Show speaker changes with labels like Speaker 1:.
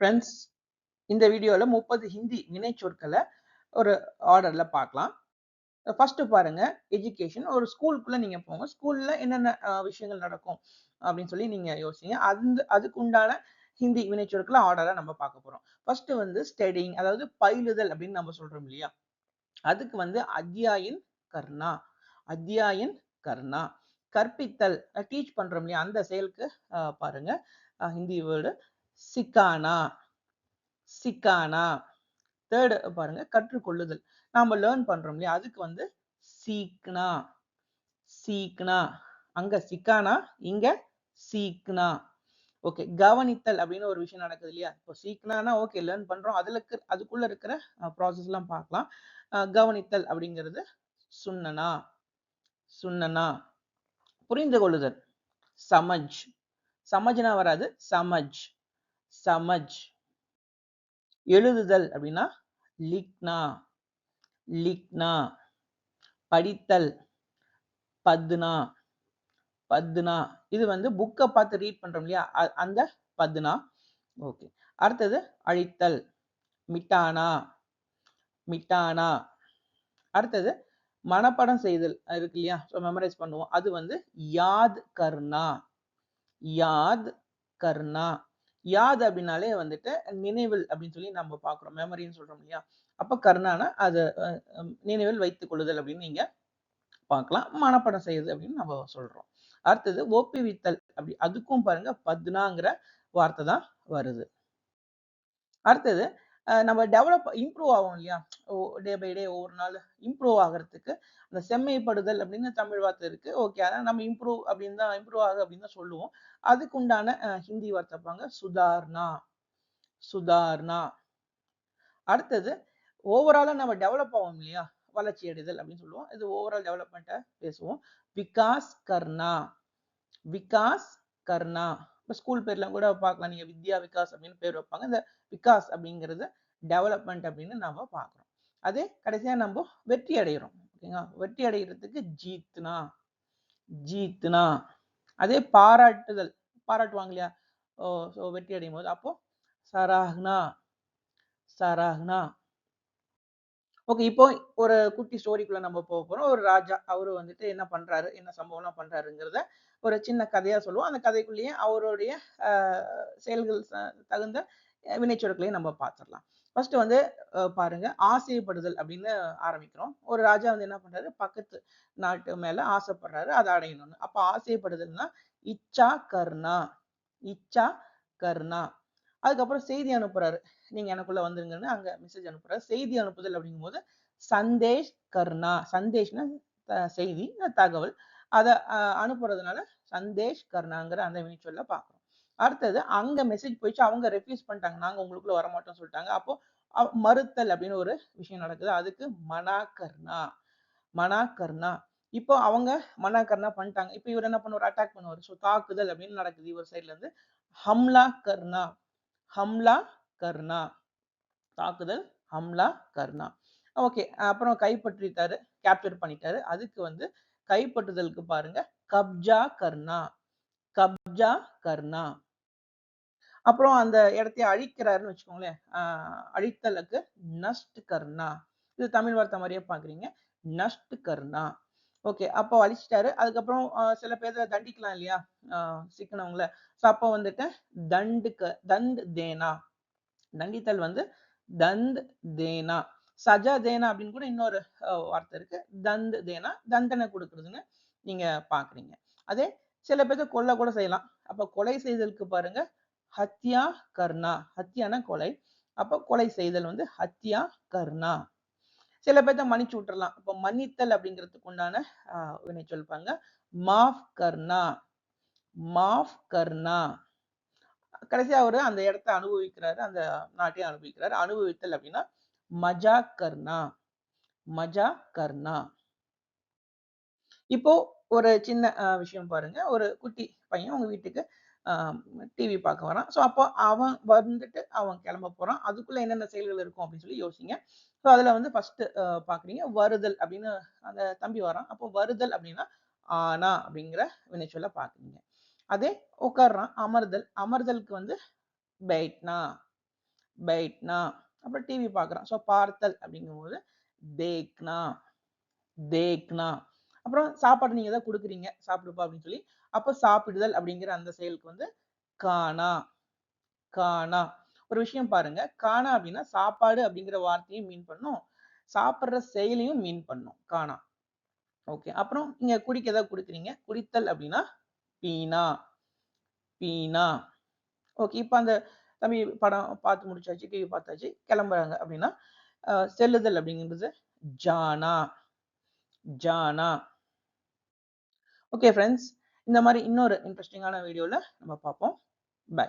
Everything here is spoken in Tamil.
Speaker 1: ஃப்ரெண்ட்ஸ், இந்த வீடியோல 30 ஹிந்தி வினைச்சொற்கள ஒரு ஆர்டர்ல பார்க்கலாம். ஃபர்ஸ்ட் பாருங்க, எஜுகேஷன். ஒரு ஸ்கூலுக்குள்ள நீங்க போங்க. ஸ்கூல்ல என்னென்ன விஷயங்கள் நடக்கும் அப்படின்னு சொல்லி நீங்க யோசிங்க. அதுக்கு உண்டான ஹிந்தி வினைச்சொற்கள ஆர்டரா நம்ம பார்க்க போறோம். ஃபர்ஸ்ட் வந்து ஸ்டடியிங், அதாவது பயிலுதல் அப்படின்னு நம்ம சொல்றோம் இல்லையா? அதுக்கு வந்து அத்தியாயன் கர்னா, அத்தியாயன் கர்னா. கற்பித்தல், டீச் பண்றோம் இல்லையா? அந்த செயலுக்கு பாருங்க ஹிந்தி வேர்டு சிக்கானா, சிக்கானா. தேர்ட் பாருங்க, கற்றுக்கொள்ளுதல். நாம லேர்ன் பண்றோம் இல்லையா? அதுக்கு வந்து சீக்னா, சீக்னா. அங்க சிக்கானா, இங்க சீக்னா. ஓகே. கவனித்தல் அப்படின்னு ஒரு விஷயம் நடக்குது இல்லையா? இப்போ சீக்னானா ஓகே, லேர்ன் பண்றோம். அதுக்குள்ள இருக்கிற ப்ராசஸ் எல்லாம் பார்க்கலாம். கவனித்தல் அப்படிங்கிறது சுன்னனா, சுன்னனா. புரிந்து கொள்ளுதல் சமஜ், சமஜ்னா வராது, சமஜ், சமஜ். எழுதுதல் அப்படின்னா லிக்னா, லிக்னா. படித்தல் பத்னா, பத்னா. இது வந்து புக்க பார்த்து ரீட் பண்றோம் இல்லையா? அந்த பத்னா. ஓகே. அடுத்தது அழித்தல் மிட்டானா, மிட்டானா. அடுத்தது மனப்பாடம் செய்தல் இருக்கு இல்லையா? மெமரைஸ் பண்ணுவோம். அது வந்து யாத் கர்னா, யாத் கர்னா. யாத் அப்படின்னாலே வந்துட்டு நினைவில் அப்படின்னு சொல்லி நம்ம பார்க்கிறோம். மெமரின்னு சொல்றோம் இல்லையா? அப்ப கர்னானா அது நினைவில் வைத்துக் கொள்ளுதல் அப்படின்னு நீங்க பார்க்கலாம். மனப்பாடம் செய்யுது அப்படின்னு நம்ம சொல்றோம். அடுத்தது ஒப்புவித்தல், அப்படி அதுக்கும் பாருங்க பத்னாங்கிற வார்த்தை தான் வருது. அடுத்தது நம்ம இம்ப்ரூவ் ஆகும் இல்லையா? டே பை டே ஒவ்வொரு நாள் இம்ப்ரூவ் ஆகிறதுக்கு அந்த செம்மைப்படுதல் அப்படின்னு தமிழ் வார்த்தை இருக்கு. ஓகே, அதான் நம்ம இம்ப்ரூவ் ஆகுது அப்படின்னு தான் சொல்லுவோம். அதுக்கு உண்டான ஹிந்தி வார்த்தை பாங்க சுதார்னா, சுதார்னா. அடுத்தது ஓவராலா நம்ம டெவலப் ஆகும் இல்லையா? வளர்ச்சி அடைதல் அப்படின்னு சொல்லுவோம். இது ஓவரால் டெவலப்மெண்ட்டை பேசுவோம். விகாஸ் கர்னா, விகாஸ் கர்னா. இப்போ ஸ்கூல் பேர்லாம் கூட பார்க்கலாம். நீங்க வித்யா விகாஸ் அப்படின்னு பேர் வைப்பாங்க. இந்த விகாஸ் அப்படிங்கிறது டெவலப்மெண்ட் அப்படின்னு நம்ம பார்க்குறோம். அதே கடைசியா நம்ம வெற்றி அடைகிறோம். ஓகேங்களா? வெற்றி அடைகிறதுக்கு ஜீத்னா, ஜீத்னா. அதே பாராட்டுதல், பாராட்டுவாங்க இல்லையா? வெற்றி அடையும் போது அப்போ சராஹ்னா, சராஹ்னா. ஓகே. இப்போ ஒரு குட்டி ஸ்டோரிக்குள்ள நம்ம போறோம். ஒரு ராஜா, அவரு வந்துட்டு என்ன பண்றாரு, என்ன சம்பவம்லாம் பண்றாருங்கிறத ஒரு சின்ன கதையா சொல்லுவோம். அந்த கதைக்குள்ளேயே அவருடைய செயல்கள் தகுந்த வினைச்சொற்களையும் நம்ம பார்த்துடலாம். ஃபர்ஸ்ட் வந்து பாருங்க, ஆசைப்படுதல் அப்படின்னு ஆரம்பிக்கிறோம். ஒரு ராஜா வந்து என்ன பண்றாரு, பக்கத்து நாட்டு மேல ஆசைப்படுறாரு, அதை அடையணும்னு. அப்ப ஆசைப்படுதல்னா இச்சா கர்னா, இச்சா கர்னா. அதுக்கப்புறம் செய்தி அனுப்புறாரு. நீங்க எனக்குள்ள வந்துருங்கன்னு அங்க மெசேஜ் அனுப்புறாரு. செய்தி அனுப்புதல் அப்படிங்கும்போது சந்தேஷ் கர்னா, சந்தேஷ்னா செய்தி, தகவல். அத அனுப்புறதுனால சந்தேஷ் கர்னாங்கிற அந்த வினைச்சொல்ல பார்க்கிறோம். அடுத்தது அங்க மெசேஜ் போயிடுச்சு, அவங்க ரெஃப்யூஸ் பண்ணிட்டாங்க. நாங்க உங்களுக்குள்ள வரமாட்டோம்னு சொல்லிட்டாங்க. அப்போ மறுத்தல் அப்படின்னு ஒரு விஷயம் நடக்குது. அதுக்கு மனா கர்னா, மனா கர்னா. இப்போ அவங்க மனா கர்னா பண்ணிட்டாங்க. இப்போ இவர் என்ன பண்ணுவார், அட்டாக் பண்ணுவார். ஸோ தாக்குதல் அப்படின்னு நடக்குது இவர் சைட்ல இருந்து. ஹம்லா கர்னா, ஹம்லா கர்னா. தாக்குதல் ஹம்லா கர்னா. ஓகே. அப்புறம் கைப்பற்றிட்டாரு, கேப்சர் பண்ணிட்டாரு. அதுக்கு வந்து கைப்பற்றுதலுக்கு பாருங்க கப்ஜா கர்னா, கப்ஜா கர்னா. அப்புறம் அந்த இடத்தை அழிக்கிறாருன்னு வச்சுக்கோங்களேன். அழித்தலுக்கு நஷ்ட் கர்னா. இது தமிழ் வார்த்தை மாதிரியே பாக்குறீங்க. நஷ்ட் கர்னா. ஓகே. அப்போ அழிச்சிட்டாரு. அதுக்கப்புறம் சில பேரை தண்டிக்கலாம் இல்லையா? சிக்கனவங்கள. ஸோ அப்போ வந்துட்டு தண்ட் தேனா. தண்டித்தல் வந்து தந்த் தேனா. சஜா தேனா அப்படின்னு கூட இன்னொரு வார்த்தை இருக்கு. தந்த் தேனா, தண்டனை கொடுக்கறதுன்னு நீங்க பாக்குறீங்க. அதே சில பேர்த்த கொலை கூட செய்யலாம். அப்ப கொலை செய்தலுக்கு பாருங்க ஹத்யா கர்னா. ஹத்யானா கொலை. அப்ப கொலை செய்தல் வந்து ஹத்யா கர்னா. சில பேர்த்த மன்னிச்சு விட்டுறலாம். அப்ப மன்னித்தல் அப்படிங்கிறதுக்கு உண்டான வினை சொல்பாங்க மாஃப் கர்னா, மாஃப் கர்னா. கடைசியா அவரு அந்த இடத்தை அனுபவிக்கிறாரு, அந்த நாட்டையும் அனுபவிக்கிறாரு. அனுபவித்தல் அப்படின்னா மஜா கர்னா, மஜா கர்னா. இப்போ ஒரு சின்ன விஷயம் பாருங்க. ஒரு குட்டி பையன் உங்க வீட்டுக்கு டிவி பார்க்க வரான். ஸோ அப்போ அவன் வந்துட்டு அவன் கிளம்ப போறான். அதுக்குள்ள என்னென்ன செயல்கள் இருக்கும் அப்படின்னு சொல்லி யோசிங்க. ஸோ அதுல வந்து ஃபர்ஸ்ட் பாக்குறீங்க வருதல் அப்படின்னு. அந்த தம்பி வரான். அப்போ வருதல் அப்படின்னா ஆனா அப்படிங்கிற வினைச்சொல்ல பாக்குறீங்க. அதே உட்கார்றான், அமர்தல். அமர்தலுக்கு வந்து बैठना, பைட்னா. அப்புறம் டிவி பார்க்குறான். ஸோ பார்த்தல் அப்படிங்கும்போது தேக்னா, தேக்னா. அப்புறம் சாப்பாடு நீங்க ஏதாவது குடுக்குறீங்க, சாப்பிடுப்பா அப்படின்னு சொல்லி. அப்ப சாப்பிடுதல் அப்படிங்கிற அந்த செயலுக்கு வந்து கானா, கானா. ஒரு விஷயம் பாருங்க. கானா அப்படின்னா சாப்பாடு அப்படிங்கிற வார்த்தையும் மீன் பண்ணும். சாப்பிடுற செயலையும் மீன் பண்ணும். கானா. ஓகே. அப்புறம் நீங்க குடிக்க ஏதாவது குடுக்குறீங்க. குடித்தல் அப்படின்னா பீனா, பீனா. ஓகே. இப்ப அந்த தம்பி படம் பார்த்து முடிச்சாச்சு, டிவி பார்த்தாச்சு, கிளம்புறாங்க அப்படின்னா, செல்லுதல் அப்படிங்கிறது ஜானா, ஜானா. Okay friends. இந்த மாரி இன்னொரு இன்ட்ரஸ்டிங்கான வீடியோல நம்ம பார்ப்போம். பை.